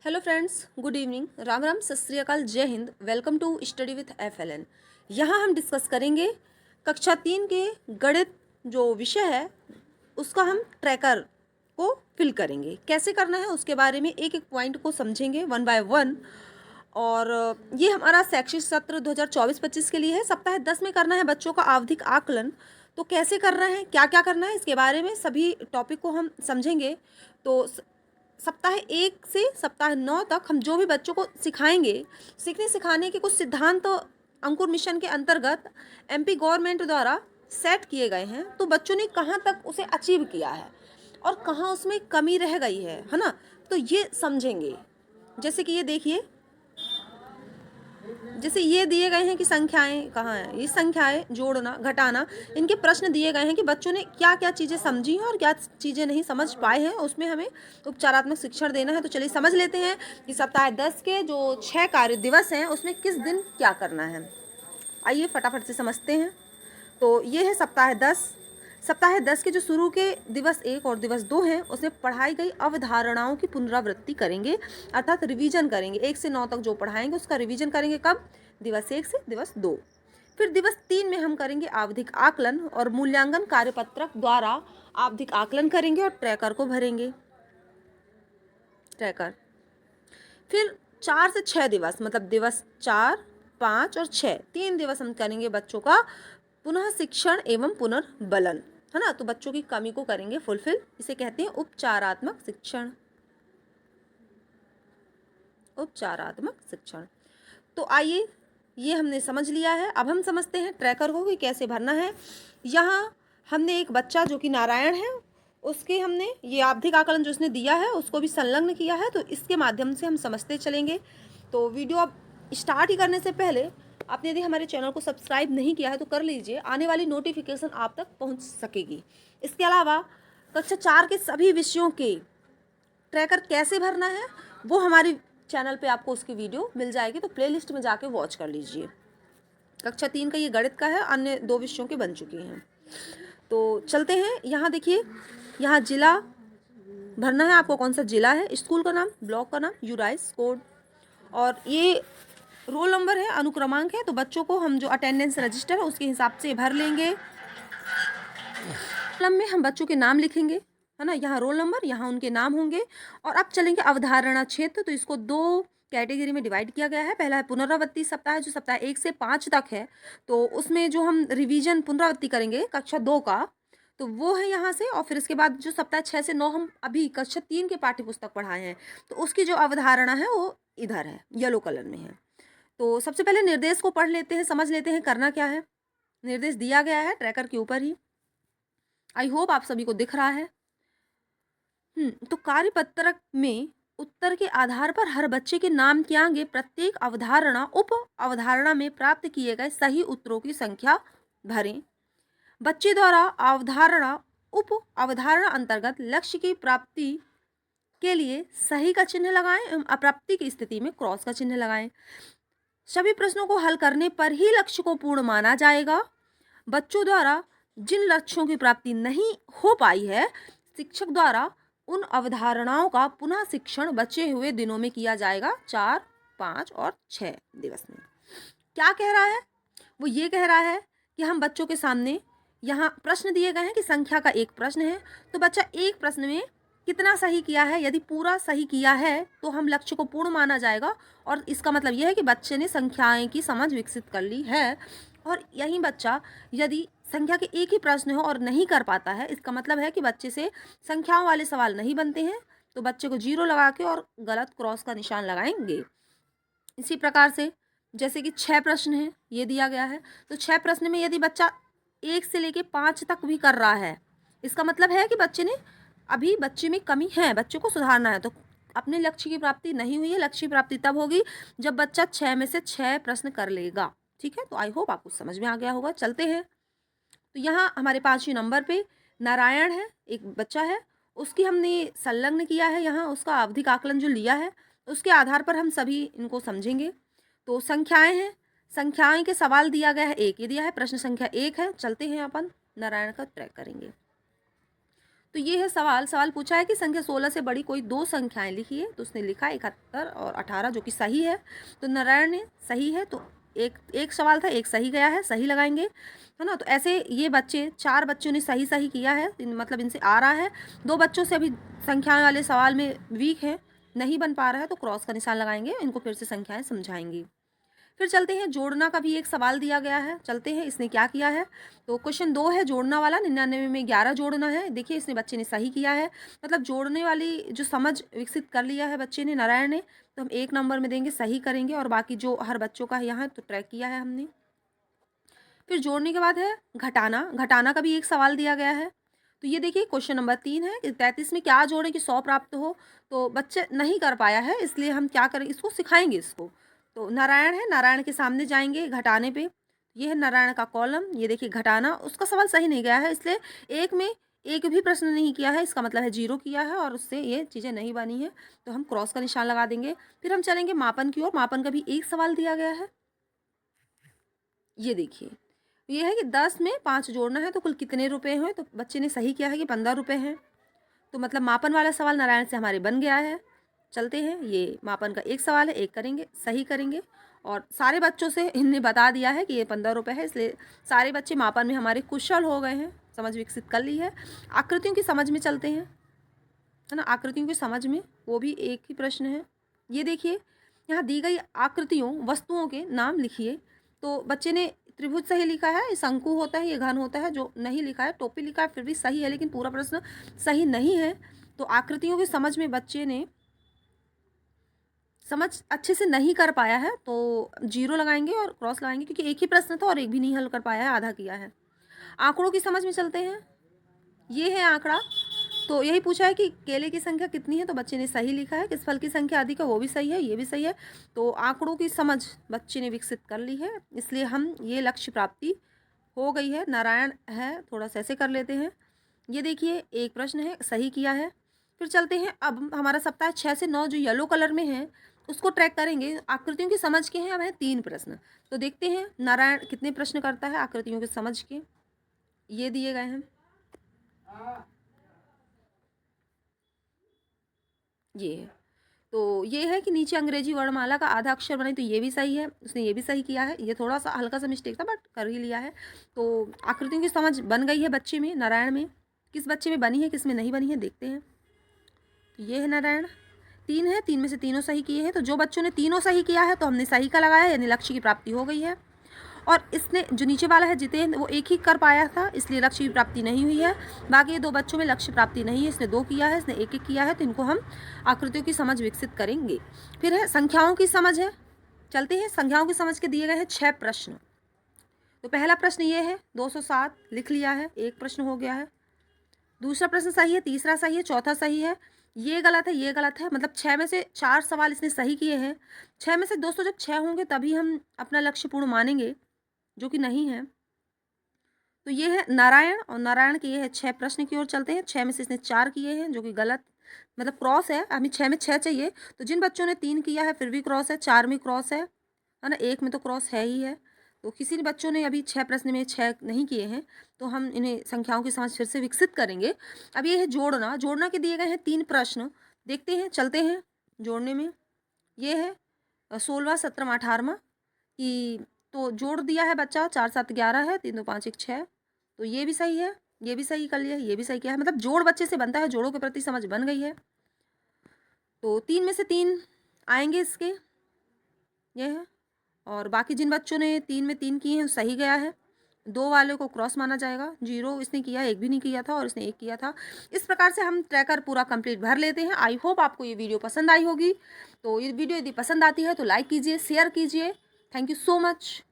Hello friends, good evening, Ram Ram, Sat Shri Akal, Jai Hind. Welcome to study with FLN। यहाँ हम discuss करेंगे कक्षा 3 के गणित जो विषय है उसका हम ट्रैकर को फिल करेंगे। कैसे करना है उसके बारे में एक एक पॉइंट को समझेंगे वन बाय वन। और ये हमारा शैक्षिक सत्र 2024-25 के लिए है। सप्ताह 10 में करना है बच्चों का आवधिक आकलन। तो कैसे करना है, क्या क्या करना है, इसके बारे में सभी टॉपिक को हम समझेंगे। तो सप्ताह 1 से सप्ताह 9 तक हम जो भी बच्चों को सिखाएंगे, सीखने सिखाने के कुछ सिद्धांत अंकुर मिशन के अंतर्गत MP गवर्नमेंट द्वारा सेट किए गए हैं। तो बच्चों ने कहाँ तक उसे अचीव किया है और कहाँ उसमें कमी रह गई है ना, तो ये समझेंगे। जैसे कि ये देखिए, जैसे ये दिए गए हैं कि संख्याएं कहाँ हैं, ये संख्याएं जोड़ना घटाना, इनके प्रश्न दिए गए हैं कि बच्चों ने क्या क्या चीज़ें समझी हैं और क्या चीज़ें नहीं समझ पाए हैं, उसमें हमें उपचारात्मक शिक्षण देना है। तो चलिए समझ लेते हैं कि सप्ताह 10 के जो 6 कार्य दिवस हैं उसमें किस दिन क्या करना है। आइए फटाफट से समझते हैं। तो ये है सप्ताह 10 के जो शुरू के दिवस 1 और दिवस 2 हैं उसमें पढ़ाई गई अवधारणाओं की पुनरावृत्ति करेंगे, अर्थात रिवीजन करेंगे। 1 से 9 तक जो पढ़ाएंगे उसका रिवीजन करेंगे। कब? दिवस 1 से दिवस 2। फिर दिवस 3 में हम करेंगे आवधिक आकलन और मूल्यांकन कार्यपत्रक द्वारा आवधिक आकलन करेंगे और ट्रैकर को भरेंगे। ट्रैकर फिर 4 से 6 दिवस, मतलब दिवस 4, 5 और 6, 3 दिवस हम करेंगे बच्चों का पुनः शिक्षण एवं पुनर्बलन, है ना। तो बच्चों की कमी को करेंगे फुलफिल। इसे कहते हैं उपचारात्मक शिक्षण। उपचारात्मक शिक्षण। तो आइए, ये हमने समझ लिया है। अब हम समझते हैं ट्रैकर को कि कैसे भरना है। यहाँ हमने एक बच्चा जो कि नारायण है, उसके हमने ये आवधिक आकलन जो उसने दिया है उसको भी संलग्न किया है। तो इसके माध्यम से हम समझते चलेंगे। तो वीडियो अब स्टार्ट ही करने से पहले आपने यदि हमारे चैनल को सब्सक्राइब नहीं किया है तो कर लीजिए, आने वाली नोटिफिकेशन आप तक पहुंच सकेगी। इसके अलावा कक्षा 4 के सभी विषयों के ट्रैकर कैसे भरना है वो हमारी चैनल पे आपको उसकी वीडियो मिल जाएगी, तो प्लेलिस्ट में जाके वॉच कर लीजिए। कक्षा 3 का ये गणित का है, अन्य 2 विषयों के बन चुके हैं। तो चलते हैं। यहाँ देखिए, यहाँ जिला भरना है आपको, कौन सा जिला है, स्कूल का नाम, ब्लॉक का नाम, यूराइस कोड, और ये रोल नंबर है, अनुक्रमांक है। तो बच्चों को हम जो अटेंडेंस रजिस्टर है उसके हिसाब से भर लेंगे। कॉलम में हम बच्चों के नाम लिखेंगे, है ना। यहाँ रोल नंबर, यहाँ उनके नाम होंगे। और अब चलेंगे अवधारणा क्षेत्र। तो इसको 2 कैटेगरी में डिवाइड किया गया है। पहला है पुनरावृत्ति सप्ताह, जो सप्ताह 1 से 5 तक है। तो उसमें जो हम रिवीजन पुनरावृत्ति करेंगे कक्षा 2 का, तो वो है यहाँ से। और फिर इसके बाद जो सप्ताह 6 से 9 हम अभी कक्षा 3 के पाठ्य पुस्तक पढ़ाए हैं, तो उसकी जो अवधारणा है वो इधर है, येलो कलर में है। तो सबसे पहले निर्देश को पढ़ लेते हैं, समझ लेते हैं करना क्या है। निर्देश दिया गया है ट्रैकर के ऊपर ही, आई होप आप सभी को दिख रहा है। तो कार्यपत्रक में उत्तर के आधार पर हर बच्चे के नाम के आगे प्रत्येक अवधारणा उप अवधारणा में प्राप्त किए गए सही उत्तरों की संख्या भरें। बच्चे द्वारा अवधारणा उप अवधारणा अंतर्गत लक्ष्य की प्राप्ति के लिए सही का चिन्ह लगाएं एवं अप्राप्ति की स्थिति में क्रॉस का चिन्ह लगाएं। सभी प्रश्नों को हल करने पर ही लक्ष्य को पूर्ण माना जाएगा। बच्चों द्वारा जिन लक्ष्यों की प्राप्ति नहीं हो पाई है, शिक्षक द्वारा उन अवधारणाओं का पुनः शिक्षण बचे हुए दिनों में किया जाएगा, 4, 5 और 6 दिवस में। क्या कह रहा है? वो ये कह रहा है कि हम बच्चों के सामने यहाँ प्रश्न दिए गए हैं कि संख्या का एक प्रश्न है, तो बच्चा एक प्रश्न में कितना सही किया है। यदि पूरा सही किया है तो हम लक्ष्य को पूर्ण माना जाएगा, और इसका मतलब यह है कि बच्चे ने संख्याएं की समझ विकसित कर ली है। और यही बच्चा यदि संख्या के एक ही प्रश्न हो और नहीं कर पाता है, इसका मतलब है कि बच्चे से संख्याओं वाले सवाल नहीं बनते हैं, तो बच्चे को 0 लगा के और गलत क्रॉस का निशान लगाएंगे। इसी प्रकार से जैसे कि 6 प्रश्न हैं, ये दिया गया है। तो 6 प्रश्न में यदि बच्चा 1 से लेके 5 तक भी कर रहा है, इसका मतलब है कि बच्चे ने अभी बच्चे में कमी है, बच्चे को सुधारना है। तो अपने लक्ष्य की प्राप्ति नहीं हुई है। लक्ष्य की प्राप्ति तब होगी जब बच्चा 6 में से 6 प्रश्न कर लेगा। ठीक है, तो आई होप आपको समझ में आ गया होगा। चलते हैं। तो यहाँ हमारे 5वें नंबर पे नारायण है, एक बच्चा है, उसकी हमने संलग्न किया है। यहाँ उसका आवधिक आकलन जो लिया है उसके आधार पर हम सभी इनको समझेंगे। तो संख्याएं हैं, संख्याएं के सवाल दिया गया है, एक ये दिया है, प्रश्न संख्या 1 है। चलते हैं अपन नारायण का ट्रैक करेंगे। तो ये है सवाल। सवाल पूछा है कि संख्या 16 से बड़ी कोई 2 संख्याएँ लिखिए, तो उसने लिखा 71 और 18 जो कि सही है। तो नारायण ने सही है, तो एक एक सवाल था, एक सही गया है, सही लगाएँगे, है ना? तो ऐसे ये बच्चे 4 बच्चों ने सही किया है, मतलब इनसे आ रहा है। 2 बच्चों से अभी संख्याएँ वाले सवाल में वीक हैं, नहीं बन पा रहा है, तो क्रॉस का निशान लगाएँगे, इनको फिर से संख्याएँ समझाएँगे। फिर चलते हैं, जोड़ना का भी एक सवाल दिया गया है, चलते हैं इसने क्या किया है। तो क्वेश्चन 2 है जोड़ना वाला, 99 में 11 जोड़ना है। देखिए इसने बच्चे ने सही किया है, मतलब जोड़ने वाली जो समझ विकसित कर लिया है बच्चे ने, नारायण ने, तो हम 1 नंबर में देंगे, सही करेंगे। और बाकी जो हर बच्चों का है यहाँ तो ट्रैक किया है हमने। फिर जोड़ने के बाद है घटाना, घटाना का भी एक सवाल दिया गया है। तो ये देखिए क्वेश्चन नंबर 3 है कि 33 में क्या जोड़ें कि 100 प्राप्त हो। तो बच्चे नहीं कर पाया है, इसलिए हम क्या करें, इसको सिखाएंगे इसको। तो नारायण है, नारायण के सामने जाएंगे घटाने पे। ये है नारायण का कॉलम, ये देखिए घटाना, उसका सवाल सही नहीं गया है, इसलिए एक में एक भी प्रश्न नहीं किया है, इसका मतलब है 0 किया है और उससे ये चीज़ें नहीं बनी है, तो हम क्रॉस का निशान लगा देंगे। फिर हम चलेंगे मापन की ओर, मापन का भी एक सवाल दिया गया है। ये देखिए, ये है कि 10 में 5 जोड़ना है तो कुल कितने रुपए हैं, तो बच्चे ने सही किया है कि 15 रुपए हैं। तो मतलब मापन वाला सवाल नारायण से हमारे बन गया है। चलते हैं, ये मापन का एक सवाल है, एक करेंगे, सही करेंगे। और सारे बच्चों से इनने बता दिया है कि ये 15 रुपए है, इसलिए सारे बच्चे मापन में हमारे कुशल हो गए हैं, समझ विकसित कर ली है। आकृतियों की समझ में चलते हैं, है ना? आकृतियों की समझ में वो भी एक ही प्रश्न है। ये देखिए, यहाँ दी गई आकृतियों वस्तुओं के नाम लिखिए। तो बच्चे ने त्रिभुज सही लिखा है, ये शंकु होता है, ये घन होता है। जो नहीं लिखा है, टोपी लिखा है, फिर भी सही है, लेकिन पूरा प्रश्न सही नहीं है। तो आकृतियों की समझ में बच्चे ने समझ अच्छे से नहीं कर पाया है, तो 0 लगाएंगे और क्रॉस लगाएंगे, क्योंकि एक ही प्रश्न था और एक भी नहीं हल कर पाया है, आधा किया है। आंकड़ों की समझ में चलते हैं, ये है आंकड़ा। तो यही पूछा है कि केले की संख्या कितनी है, तो बच्चे ने सही लिखा है। किस फल की संख्या अधिक है, वो भी सही है, ये भी सही है। तो आंकड़ों की समझ बच्चे ने विकसित कर ली है, इसलिए हम ये लक्ष्य प्राप्ति हो गई है। नारायण है, थोड़ा सा ऐसे कर लेते हैं। ये देखिए एक प्रश्न है, सही किया है। फिर चलते हैं, अब हमारा सप्ताह 6 से 9 जो येलो कलर में है उसको ट्रैक करेंगे। आकृतियों की समझ के हैं, अब हैं 3 प्रश्न। तो देखते हैं नारायण कितने प्रश्न करता है आकृतियों की समझ के। ये दिए गए हैं, ये है। तो ये है कि नीचे अंग्रेजी वर्णमाला का आधा अक्षर बनाई, तो ये भी सही है, उसने ये भी सही किया है। ये थोड़ा सा हल्का सा मिस्टेक था, बट कर ही लिया है। तो आकृतियों की समझ बन गई है बच्चे में, नारायण में। किस बच्चे में बनी है, किस में नहीं बनी है, देखते हैं। तो ये है नारायण, 3 है, 3 में से तीनों सही किए हैं। तो जो बच्चों ने तीनों सही किया है, तो हमने सही का लगाया, यानी लक्ष्य की प्राप्ति हो गई है। और इसने जो नीचे वाला है जितेंद्र, वो एक ही कर पाया था, इसलिए लक्ष्य की प्राप्ति नहीं हुई है। बाकी ये 2 बच्चों में लक्ष्य प्राप्ति नहीं है, इसने 2 किया है, इसने 1 किया है। तो इनको हम आकृतियों की समझ विकसित करेंगे। फिर है संख्याओं की समझ है, चलते हैं। संख्याओं की समझ के दिए गए हैं 6 प्रश्न। तो पहला प्रश्न ये है, 207 लिख लिया है, एक प्रश्न हो गया है। दूसरा प्रश्न सही है, तीसरा सही है, चौथा सही है, ये गलत है, ये गलत है। मतलब 6 में से 4 सवाल इसने सही किए हैं। 6 में से दोस्तों जब 6 होंगे तभी हम अपना लक्ष्य पूर्ण मानेंगे, जो कि नहीं है। तो ये है नारायण, और नारायण के ये है 6 प्रश्न की ओर चलते हैं। 6 में से इसने 4 किए हैं, जो कि गलत, मतलब क्रॉस है। हमें 6 में 6 चाहिए, तो जिन बच्चों ने 3 किया है फिर भी क्रॉस है, 4 में क्रॉस है ना, 1 में तो क्रॉस है ही है। तो किसी ने बच्चों ने अभी 6 प्रश्न में 6 नहीं किए हैं, तो हम इन्हें संख्याओं की समझ फिर से विकसित करेंगे। अब ये है जोड़ना, जोड़ना के दिए गए हैं 3 प्रश्न, देखते हैं, चलते हैं जोड़ने में। ये है 16वां 17वां 18वां कि, तो जोड़ दिया है बच्चा, 4 7 11 है, 3 2 5 1 6। तो ये भी सही है, ये भी सही कर लिया है, ये भी सही किया है। मतलब जोड़ बच्चे से बनता है, जोड़ों के प्रति समझ बन गई है। तो 3 में से 3 आएंगे इसके, ये है। और बाकी जिन बच्चों ने 3 में 3 किए हैं सही गया है। 2 वाले को क्रॉस माना जाएगा, 0 इसने किया, 1 भी नहीं किया था, और इसने 1 किया था। इस प्रकार से हम ट्रैकर पूरा कंप्लीट भर लेते हैं। आई होप आपको ये वीडियो पसंद आई होगी। तो ये वीडियो यदि पसंद आती है तो लाइक कीजिए, शेयर कीजिए। Thank you so much.